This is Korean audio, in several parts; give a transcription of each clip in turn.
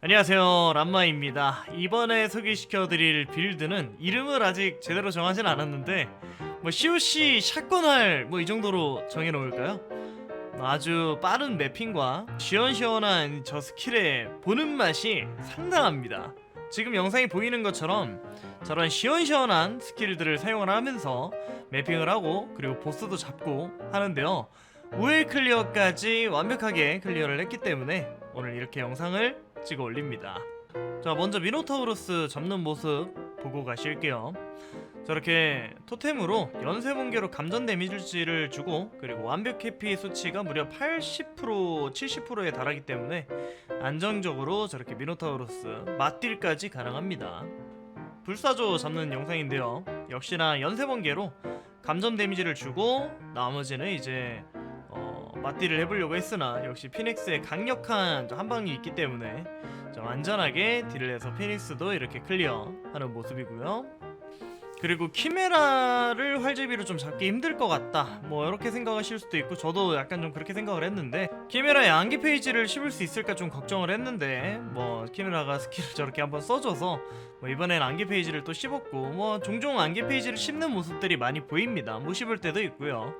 안녕하세요, 람마입니다. 이번에 소개시켜드릴 빌드는 이름을 아직 제대로 정하진 않았는데 COC 샷건할 이 정도로 정해놓을까요? 아주 빠른 매핑과 시원시원한 저 스킬의 보는 맛이 상당합니다. 지금 영상이 보이는 것처럼 저런 시원시원한 스킬들을 사용을 하면서 매핑을 하고 그리고 보스도 잡고 하는데요, 5회 클리어까지 완벽하게 클리어를 했기 때문에 오늘 이렇게 영상을 찍어 올립니다. 자, 먼저 미노타우루스 잡는 모습 보고 가실게요. 저렇게 토템으로 연쇄번개로 감전 데미지를 주고 그리고 완벽 회피 수치가 무려 80% 70%에 달하기 때문에 안정적으로 저렇게 미노타우루스 맞딜까지 가능합니다. 불사조 잡는 영상인데요, 역시나 연쇄번개로 감전 데미지를 주고 나머지는 이제 맞딜을 해보려고 했으나 역시 피닉스의 강력한 한방이 있기 때문에 좀 안전하게 딜을 해서 피닉스도 이렇게 클리어하는 모습이고요. 그리고 키메라를 활제비로 좀 잡기 힘들 것 같다, 이렇게 생각하실 수도 있고, 저도 약간 좀 그렇게 생각을 했는데 키메라의 안개 페이지를 씹을 수 있을까 좀 걱정을 했는데 키메라가 스킬을 저렇게 한번 써줘서 이번엔 안개 페이지를 또 씹었고, 종종 안개 페이지를 씹는 모습들이 많이 보입니다. 못 씹을 때도 있고요.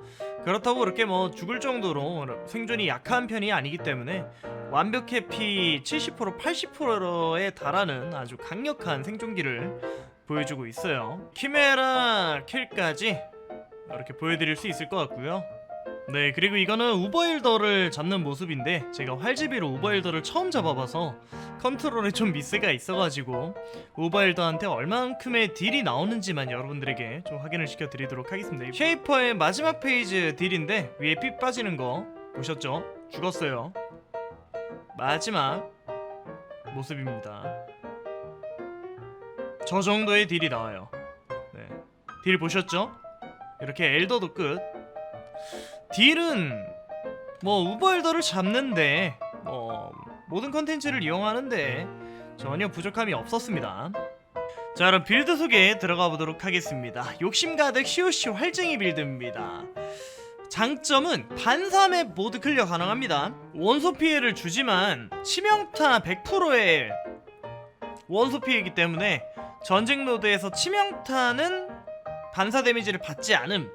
그렇다고 그렇게 죽을 정도로 생존이 약한 편이 아니기 때문에 완벽 회피 70% 80%에 달하는 아주 강력한 생존기를 보여주고 있어요. 키메라 킬까지 이렇게 보여드릴 수 있을 것 같고요. 네, 그리고 이거는 우버일더를 잡는 모습인데 제가 활제비로 우버일더를 처음 잡아봐서 컨트롤에 좀 미스가 있어가지고 우버일더한테 얼만큼의 딜이 나오는지만 여러분들에게 좀 확인을 시켜드리도록 하겠습니다. 쉐이퍼의 마지막 페이지 딜인데 위에 피 빠지는 거 보셨죠? 죽었어요. 마지막 모습입니다. 저 정도의 딜이 나와요. 네, 딜 보셨죠? 이렇게 엘더도 끝. 딜은 우버엘더를 잡는데 모든 컨텐츠를 이용하는데 전혀 부족함이 없었습니다. 자, 그럼 빌드 소개에 들어가 보도록 하겠습니다. 욕심 가득 COC 활쟁이 빌드입니다. 장점은 반사맵 모드 클리어 가능합니다. 원소 피해를 주지만 치명타 100%의 원소 피해이기 때문에 전쟁 노드에서 치명타는 반사 데미지를 받지 않음,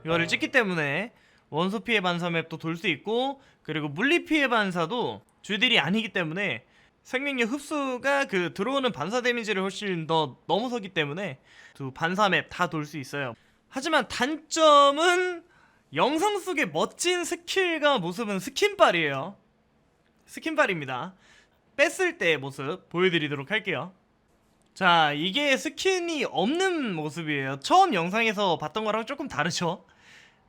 이거를 찍기 때문에 원소 피해 반사 맵도 돌 수 있고, 그리고 물리 피해 반사도 주딜이 아니기 때문에 생명력 흡수가 들어오는 반사 데미지를 훨씬 더 넘어서기 때문에 두 반사 맵 다 돌 수 있어요. 하지만 단점은 영상 속의 멋진 스킬과 모습은 스킨발이에요. 스킨발입니다. 뺐을 때의 모습 보여드리도록 할게요. 자, 이게 스킨이 없는 모습이에요. 처음 영상에서 봤던 거랑 조금 다르죠?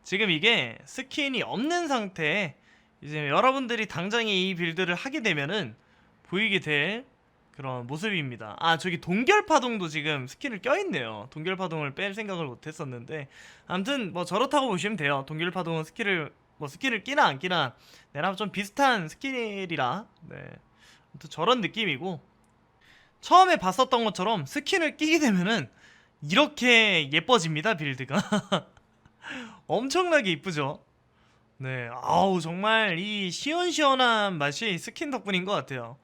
지금 이게 스킨이 없는 상태에 이제 여러분들이 당장에 이 빌드를 하게 되면은 보이게 될 그런 모습입니다. 아, 저기 동결파동도 지금 스킨을 껴있네요. 동결파동을 뺄 생각을 못했었는데 아무튼 저렇다고 보시면 돼요. 동결파동은 스킨을 끼나 안 끼나 내랑 좀 비슷한 스킬이라, 네, 아무튼 저런 느낌이고, 처음에 봤었던 것처럼 스킨을 끼게 되면은 이렇게 예뻐집니다, 빌드가. 엄청나게 이쁘죠? 네, 아우, 정말 이 시원시원한 맛이 스킨 덕분인 것 같아요.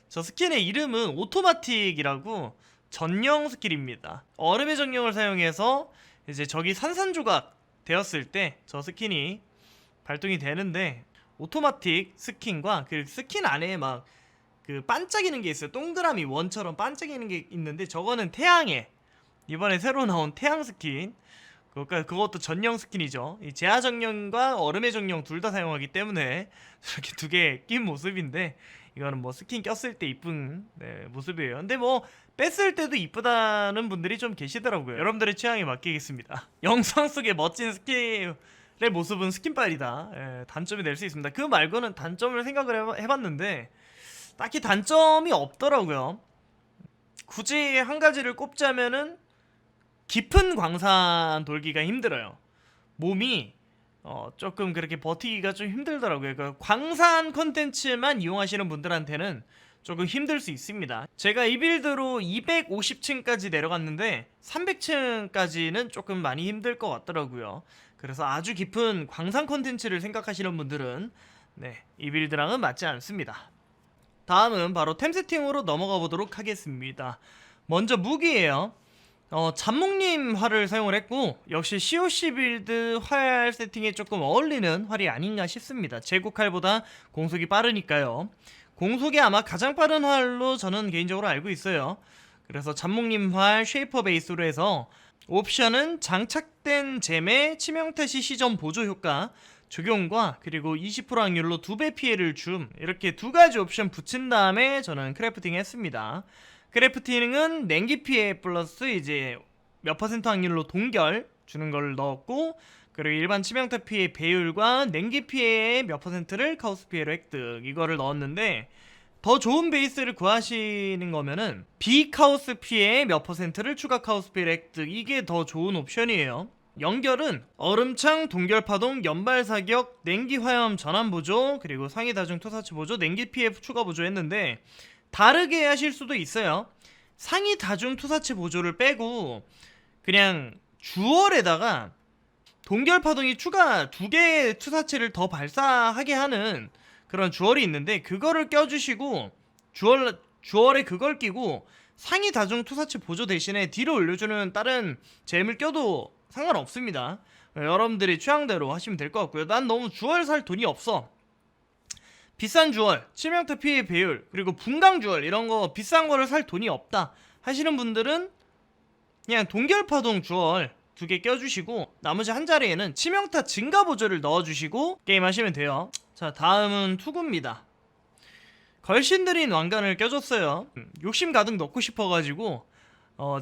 저 스킨의 이름은 오토마틱이라고 전령 스킬입니다. 얼음의 정령을 사용해서 이제 적이 산산조각 되었을 때 저 스킨이 발동이 되는데, 오토마틱 스킨과 그 스킨 안에 반짝이는 게 있어요. 동그라미 원처럼 반짝이는 게 있는데 저거는 태양의, 이번에 새로 나온 태양 스킨, 그것도 전령 스킨이죠. 이 제아 정령과 얼음의 정령 둘 다 사용하기 때문에 저렇게 두 개 낀 모습인데, 이거는 스킨 꼈을 때 이쁜, 네, 모습이에요. 근데 뺐을 때도 이쁘다는 분들이 좀 계시더라고요. 여러분들의 취향에 맡기겠습니다. 영상 속의 멋진 스킨의 모습은 스킨빨이다, 예, 단점이 될 수 있습니다. 그 말고는 단점을 생각을 해봤는데 딱히 단점이 없더라고요. 굳이 한 가지를 꼽자면은 깊은 광산 돌기가 힘들어요. 몸이 조금 그렇게 버티기가 좀 힘들더라고요. 그러니까 광산 컨텐츠만 이용하시는 분들한테는 조금 힘들 수 있습니다. 제가 이 빌드로 250층까지 내려갔는데 300층까지는 조금 많이 힘들 것 같더라고요. 그래서 아주 깊은 광산 컨텐츠를 생각하시는 분들은 이 빌드랑은 맞지 않습니다. 다음은 바로 템 세팅으로 넘어가 보도록 하겠습니다. 먼저 무기예요. 잡목님 활을 사용을 했고, 역시 COC 빌드 활 세팅에 조금 어울리는 활이 아닌가 싶습니다. 제국칼보다 공속이 빠르니까요. 공속이 아마 가장 빠른 활로 저는 개인적으로 알고 있어요. 그래서 잡목님 활 쉐이퍼 베이스로 해서 옵션은 장착된 잼의 치명타 시 시전 보조 효과 적용과 그리고 20% 확률로 2배 피해를 줌, 이렇게 두 가지 옵션 붙인 다음에 저는 크래프팅 했습니다. 크래프팅은 냉기 피해 플러스 이제 몇 퍼센트 확률로 동결 주는 걸 넣었고, 그리고 일반 치명타 피해 배율과 냉기 피해의 몇 퍼센트를 카오스 피해로 획득, 이거를 넣었는데, 더 좋은 베이스를 구하시는 거면은 비카오스 피해의 몇 퍼센트를 추가 카오스 피해 획득, 이게 더 좋은 옵션이에요. 연결은 얼음창, 동결파동, 연발사격, 냉기 화염 전환 보조, 그리고 상위 다중 토사치 보조, 냉기 피해 추가 보조 했는데, 다르게 하실 수도 있어요. 상위 다중 투사체 보조를 빼고 그냥 주얼에다가 동결파동이 추가 2개의 투사체를 더 발사하게 하는 그런 주얼이 있는데, 그거를 껴주시고 주얼에 그걸 끼고 상위 다중 투사체 보조 대신에 딜을 올려주는 다른 잼을 껴도 상관없습니다. 여러분들이 취향대로 하시면 될 것 같고요. 난 너무 주얼 살 돈이 없어. 비싼 주얼, 치명타 피해 배율, 그리고 분광 주얼 이런 거 비싼 거를 살 돈이 없다 하시는 분들은 그냥 동결파동 주얼 2개 껴주시고 나머지 한 자리에는 치명타 증가 보조를 넣어주시고 게임하시면 돼요. 자, 다음은 투구입니다. 걸신들인 왕관을 껴줬어요. 욕심 가득 넣고 싶어가지고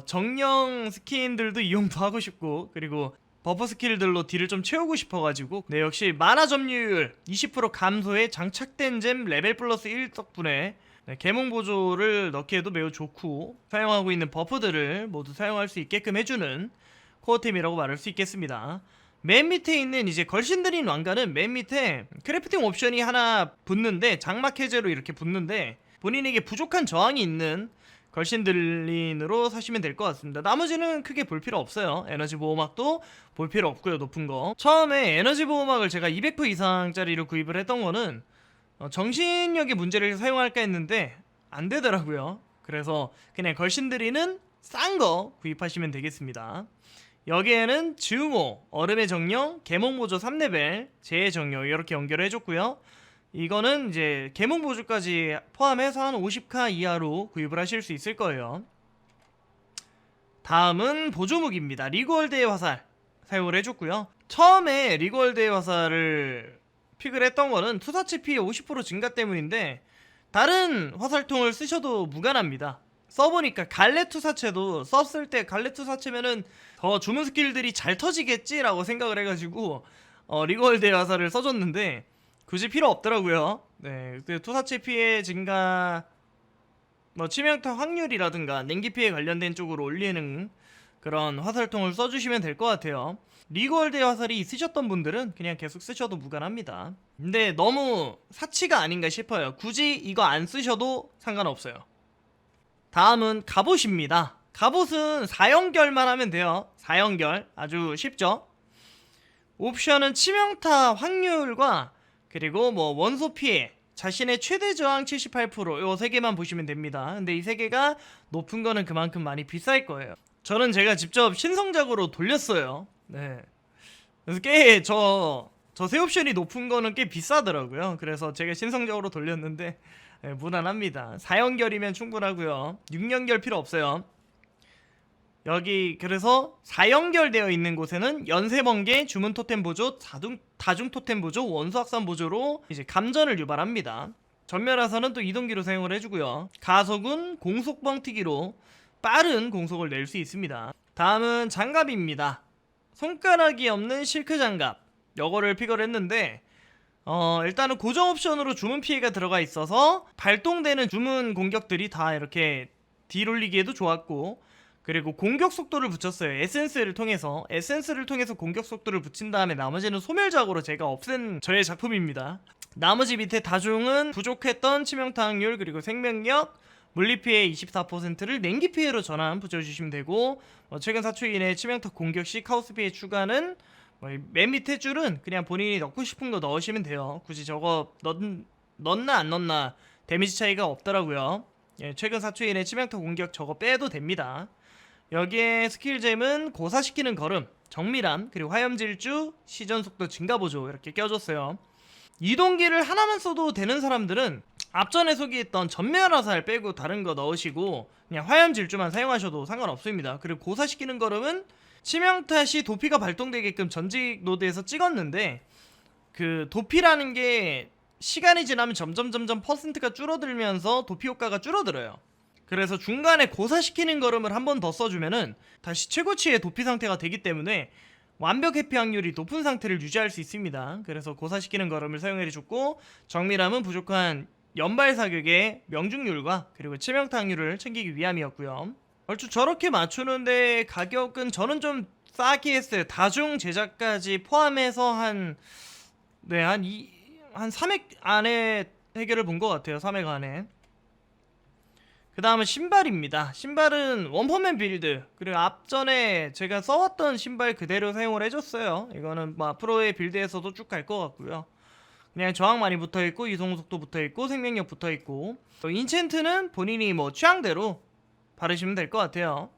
정령 스킨들도 이용도 하고 싶고, 그리고 버프 스킬들로 딜을 좀 채우고 싶어가지고, 네, 역시 만화 점유율 20% 감소에 장착된 잼 레벨 플러스 1 덕분에 계몽 보조를 넣기에도 매우 좋고, 사용하고 있는 버프들을 모두 사용할 수 있게끔 해주는 코어템이라고 말할 수 있겠습니다. 맨 밑에 있는 이제 걸신들인 왕관은 맨 밑에 크래프팅 옵션이 하나 붙는데, 장막 해제로 이렇게 붙는데, 본인에게 부족한 저항이 있는 걸신들린으로 사시면 될 것 같습니다. 나머지는 크게 볼 필요 없어요. 에너지 보호막도 볼 필요 없고요. 높은 거. 처음에 에너지 보호막을 제가 200% 이상짜리로 구입을 했던 거는 정신력의 문제를 사용할까 했는데 안 되더라고요. 그래서 그냥 걸신들린은 싼 거 구입하시면 되겠습니다. 여기에는 증오, 얼음의 정령, 계몽 보조 3레벨, 재해 정령 이렇게 연결을 해줬고요. 이거는 이제 계몽 보조까지 포함해서 한 50k 이하로 구입을 하실 수 있을 거예요. 다음은 보조무기입니다. 리그월드의 화살 사용을 해줬고요. 처음에 리그월드의 화살을 픽을 했던 거는 투사체 피해 50% 증가 때문인데, 다른 화살통을 쓰셔도 무관합니다. 써보니까 갈레 투사체도 썼을 때 갈레 투사체면은 더 주문 스킬들이 잘 터지겠지 라고 생각을 해가지고 리그월드의 화살을 써줬는데 굳이 필요 없더라고요. 네, 투사체 피해 증가, 치명타 확률이라든가 냉기 피해 관련된 쪽으로 올리는 그런 화살통을 써주시면 될 것 같아요. 리그월드의 화살이 있으셨던 분들은 그냥 계속 쓰셔도 무관합니다. 근데 너무 사치가 아닌가 싶어요. 굳이 이거 안 쓰셔도 상관없어요. 다음은 갑옷입니다. 갑옷은 4연결만 하면 돼요. 4연결 아주 쉽죠. 옵션은 치명타 확률과 그리고 원소 피해, 자신의 최대 저항 78%, 요 3개만 보시면 됩니다. 근데 이 3개가 높은 거는 그만큼 많이 비쌀 거예요. 저는 제가 직접 신성작으로 돌렸어요. 네. 그래서 꽤 저 새 옵션이 높은 거는 꽤 비싸더라고요. 그래서 제가 신성작으로 돌렸는데 무난합니다. 4연결이면 충분하고요. 6연결 필요 없어요. 여기 그래서 4연결되어 있는 곳에는 연쇄번개, 주문 토템 보조, 다중 토템 보조, 원소 확산 보조로 이제 감전을 유발합니다. 전멸화사는 또 이동기로 사용을 해주고요. 가속은 공속 뻥튀기로 빠른 공속을 낼 수 있습니다. 다음은 장갑입니다. 손가락이 없는 실크 장갑, 요거를 픽을 했는데 일단은 고정 옵션으로 주문 피해가 들어가 있어서 발동되는 주문 공격들이 다 이렇게 딜 올리기에도 좋았고, 그리고 공격 속도를 붙였어요. 에센스를 통해서 공격 속도를 붙인 다음에 나머지는 소멸작으로 제가 없앤 저의 작품입니다. 나머지 밑에 다중은 부족했던 치명타 확률, 그리고 생명력, 물리피해 24%를 냉기피해로 전환 붙여주시면 되고, 최근 사출인의 치명타 공격 시 카오스 피해 추가는 맨 밑에 줄은 그냥 본인이 넣고 싶은 거 넣으시면 돼요. 굳이 저거 넣나 안 넣나 데미지 차이가 없더라고요. 예, 최근 4초인의 치명타 공격 저거 빼도 됩니다. 여기에 스킬잼은 고사시키는 걸음, 정밀함, 그리고 화염질주, 시전속도 증가보조 이렇게 껴줬어요. 이동기를 하나만 써도 되는 사람들은 앞전에 소개했던 전멸화살 빼고 다른 거 넣으시고 그냥 화염질주만 사용하셔도 상관없습니다. 그리고 고사시키는 걸음은 치명타 시 도피가 발동되게끔 전직 노드에서 찍었는데 그 도피라는 게 시간이 지나면 점점 퍼센트가 줄어들면서 도피 효과가 줄어들어요. 그래서 중간에 고사시키는 걸음을 한 번 더 써주면은 다시 최고치의 도피 상태가 되기 때문에 완벽 회피 확률이 높은 상태를 유지할 수 있습니다. 그래서 고사시키는 걸음을 사용해줬고 정밀함은 부족한 연발 사격의 명중률과 그리고 치명타 확률을 챙기기 위함이었고요. 얼추 저렇게 맞추는데 가격은 저는 좀 싸게 했어요. 다중 제작까지 포함해서 한 3액 안에 해결을 본 것 같아요. 3액 안에. 그 다음은 신발입니다. 신발은 원펀맨 빌드, 그리고 앞전에 제가 써왔던 신발 그대로 사용을 해줬어요. 이거는 뭐 앞으로의 빌드에서도 쭉 갈 것 같고요. 그냥 저항 많이 붙어있고 이동속도 붙어있고 생명력 붙어있고, 또 인챈트는 본인이 뭐 취향대로 바르시면 될 것 같아요.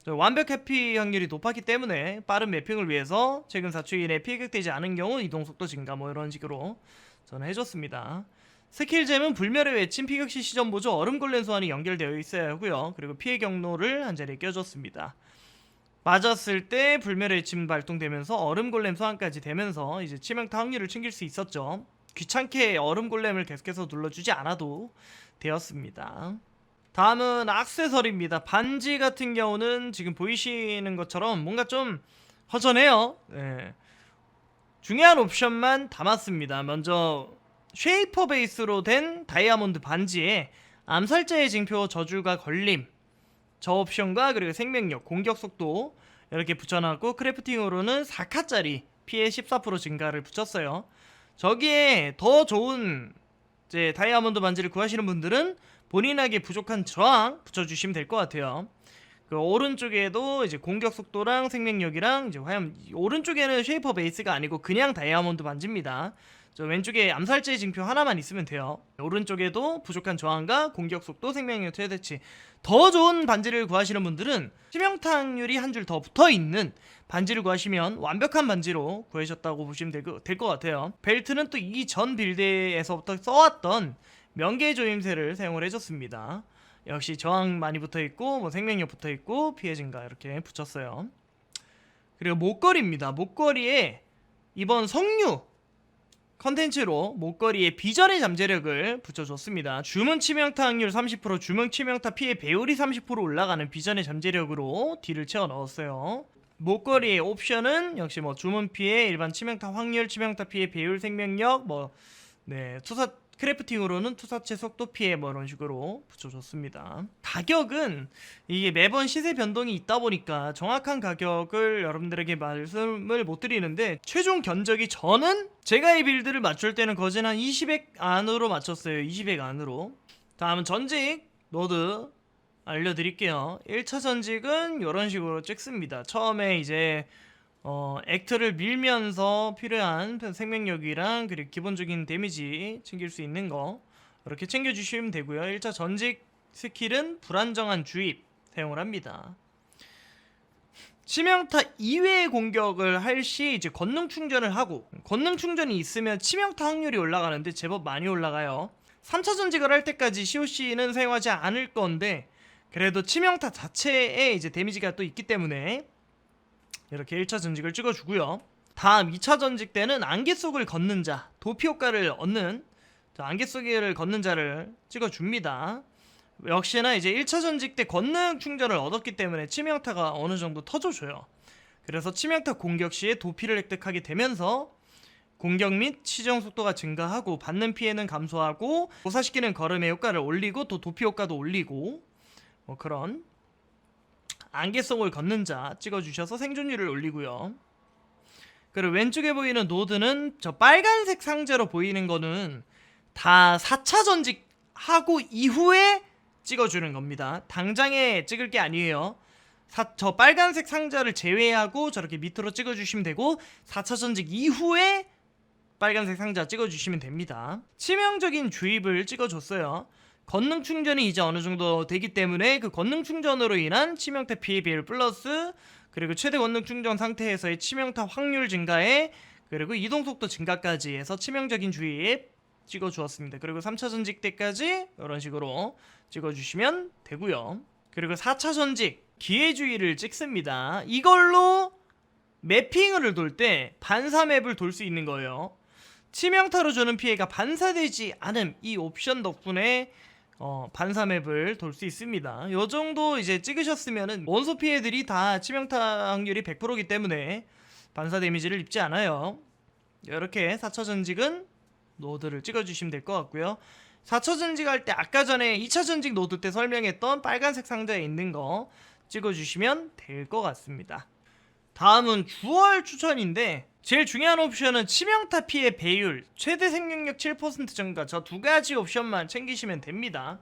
완벽 회피 확률이 높았기 때문에 빠른 매핑을 위해서 최근 4초 이내에 피격되지 않은 경우 이동속도 증가 뭐 이런 식으로 저는 해줬습니다. 스킬잼은 불멸의 외침, 피격시 시전 보조, 얼음골렘 소환이 연결되어 있어야 하고요. 그리고 피해 경로를 한 자리에 껴줬습니다. 맞았을 때 불멸의 외침 발동되면서 얼음골렘 소환까지 되면서 이제 치명타 확률을 챙길 수 있었죠. 귀찮게 얼음골렘을 계속해서 눌러주지 않아도 되었습니다. 다음은 액세서리입니다. 반지 같은 경우는 지금 보이시는 것처럼 뭔가 좀 허전해요. 네. 중요한 옵션만 담았습니다. 먼저 쉐이퍼 베이스로 된 다이아몬드 반지에 암살자의 징표, 저주가 걸림, 저 옵션과 그리고 생명력, 공격 속도 이렇게 붙여놨고, 크래프팅으로는 4카짜리 피해 14% 증가를 붙였어요. 저기에 더 좋은 이제 다이아몬드 반지를 구하시는 분들은 본인에게 부족한 저항 붙여주시면 될 것 같아요. 그 오른쪽에도 이제 공격 속도랑 생명력이랑 이제 화염, 오른쪽에는 쉐이퍼 베이스가 아니고 그냥 다이아몬드 반지입니다. 저 왼쪽에 암살자의 징표 하나만 있으면 돼요. 오른쪽에도 부족한 저항과 공격 속도, 생명력 최대치. 더 좋은 반지를 구하시는 분들은 치명타 확률이 한 줄 더 붙어있는 반지를 구하시면 완벽한 반지로 구하셨다고 보시면 될 것 같아요. 벨트는 또 이 전 빌드에서부터 써왔던 명계의 조임새를 사용을 해줬습니다. 역시 저항 많이 붙어있고 뭐 생명력 붙어있고 피해 증가 이렇게 붙였어요. 그리고 목걸이입니다. 목걸이에 이번 성류 컨텐츠로 목걸이에 비전의 잠재력을 붙여줬습니다. 주문 치명타 확률 30%, 주문 치명타 피해 배율이 30% 올라가는 비전의 잠재력으로 딜을 채워 넣었어요. 목걸이의 옵션은 역시 뭐 주문 피해, 일반 치명타 확률, 치명타 피해 배율, 생명력, 투사 크래프팅으로는 투사체 속도 피해 뭐 이런 식으로 붙여줬습니다. 가격은 이게 매번 시세 변동이 있다 보니까 정확한 가격을 여러분들에게 말씀을 못 드리는데, 최종 견적이 저는 제가 이 빌드를 맞출 때는 거진 한 20액 안으로 맞췄어요. 20액 안으로. 다음은 전직 노드 알려드릴게요. 1차 전직은 이런 식으로 찍습니다. 처음에 이제 액트를 밀면서 필요한 생명력이랑 그리고 기본적인 데미지 챙길 수 있는 거 이렇게 챙겨주시면 되고요. 1차 전직 스킬은 불안정한 주입 사용을 합니다. 치명타 이외의 공격을 할 시 이제 권능 충전을 하고, 권능 충전이 있으면 치명타 확률이 올라가는데 제법 많이 올라가요. 3차 전직을 할 때까지 COC는 사용하지 않을 건데, 그래도 치명타 자체에 이제 데미지가 또 있기 때문에 이렇게 1차 전직을 찍어주고요. 다음 2차 전직 때는 안개 속을 걷는 자, 도피 효과를 얻는 안개 속을 걷는 자를 찍어줍니다. 역시나 이제 1차 전직 때 권능 충전을 얻었기 때문에 치명타가 어느 정도 터져줘요. 그래서 치명타 공격 시에 도피를 획득하게 되면서 공격 및 치정 속도가 증가하고 받는 피해는 감소하고 고사시키는 걸음의 효과를 올리고 또 도피 효과도 올리고 뭐 그런 안개 속을 걷는 자 찍어주셔서 생존율을 올리고요. 그리고 왼쪽에 보이는 노드는 저 빨간색 상자로 보이는 거는 다 4차 전직 하고 이후에 찍어주는 겁니다. 당장에 찍을 게 아니에요. 저 빨간색 상자를 제외하고 저렇게 밑으로 찍어주시면 되고, 4차 전직 이후에 빨간색 상자 찍어주시면 됩니다. 치명적인 주입을 찍어줬어요. 권능 충전이 이제 어느 정도 되기 때문에 그 권능 충전으로 인한 치명타 피해 비율 플러스, 그리고 최대 권능 충전 상태에서의 치명타 확률 증가에, 그리고 이동속도 증가까지 해서 치명적인 주입 찍어주었습니다. 그리고 3차 전직 때까지 이런 식으로 찍어주시면 되고요. 그리고 4차 전직 기회주의를 찍습니다. 이걸로 매핑을 돌 때 반사 맵을 돌 수 있는 거예요. 치명타로 주는 피해가 반사되지 않음, 이 옵션 덕분에 반사 맵을 돌 수 있습니다. 요 정도 이제 찍으셨으면은 원소 피해들이 다 치명타 확률이 100%이기 때문에 반사 데미지를 입지 않아요. 이렇게 4차 전직은 노드를 찍어주시면 될 것 같고요. 4차 전직 할 때 아까 전에 2차 전직 노드 때 설명했던 빨간색 상자에 있는 거 찍어주시면 될 것 같습니다. 다음은 주얼 추천인데, 제일 중요한 옵션은 치명타 피해 배율, 최대 생명력 7% 증가, 저 두 가지 옵션만 챙기시면 됩니다.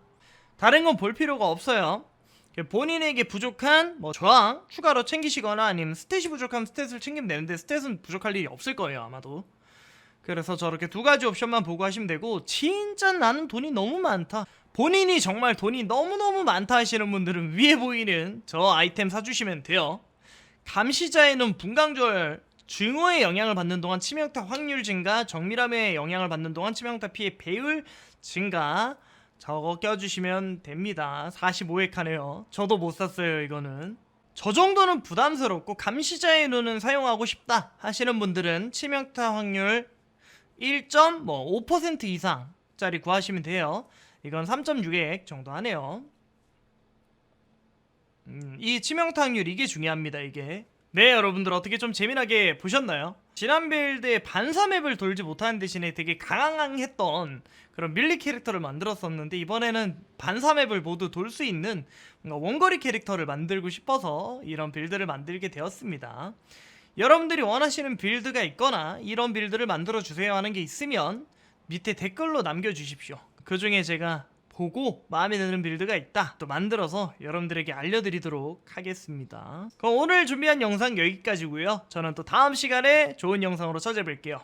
다른 건 볼 필요가 없어요. 본인에게 부족한 저항 추가로 챙기시거나 아니면 스탯이 부족하면 스탯을 챙기면 되는데 스탯은 부족할 일이 없을 거예요, 아마도. 그래서 저렇게 두 가지 옵션만 보고 하시면 되고, 진짜 나는 돈이 너무 많다, 본인이 정말 돈이 너무너무 많다 하시는 분들은 위에 보이는 저 아이템 사주시면 돼요. 감시자의 눈, 분광절, 증오의 영향을 받는 동안 치명타 확률 증가, 정밀함의 영향을 받는 동안 치명타 피해 배율 증가, 저거 껴주시면 됩니다. 45회 하네요. 저도 못 샀어요, 이거는. 저 정도는 부담스럽고 감시자의 눈은 사용하고 싶다 하시는 분들은 치명타 확률 1.5% 이상짜리 구하시면 돼요. 이건 3.6획 정도 하네요. 이 치명타 확률, 이게 중요합니다, 이게. 네, 여러분들 어떻게 좀 재미나게 보셨나요? 지난 빌드에 반사 맵을 돌지 못하는 대신에 되게 강했던 그런 밀리 캐릭터를 만들었었는데, 이번에는 반사 맵을 모두 돌 수 있는 뭔가 원거리 캐릭터를 만들고 싶어서 이런 빌드를 만들게 되었습니다. 여러분들이 원하시는 빌드가 있거나 이런 빌드를 만들어주세요 하는 게 있으면 밑에 댓글로 남겨주십시오. 그 중에 제가 보고 마음에 드는 빌드가 있다 또 만들어서 여러분들에게 알려드리도록 하겠습니다. 그럼 오늘 준비한 영상 여기까지고요. 저는 또 다음 시간에 좋은 영상으로 찾아뵐게요.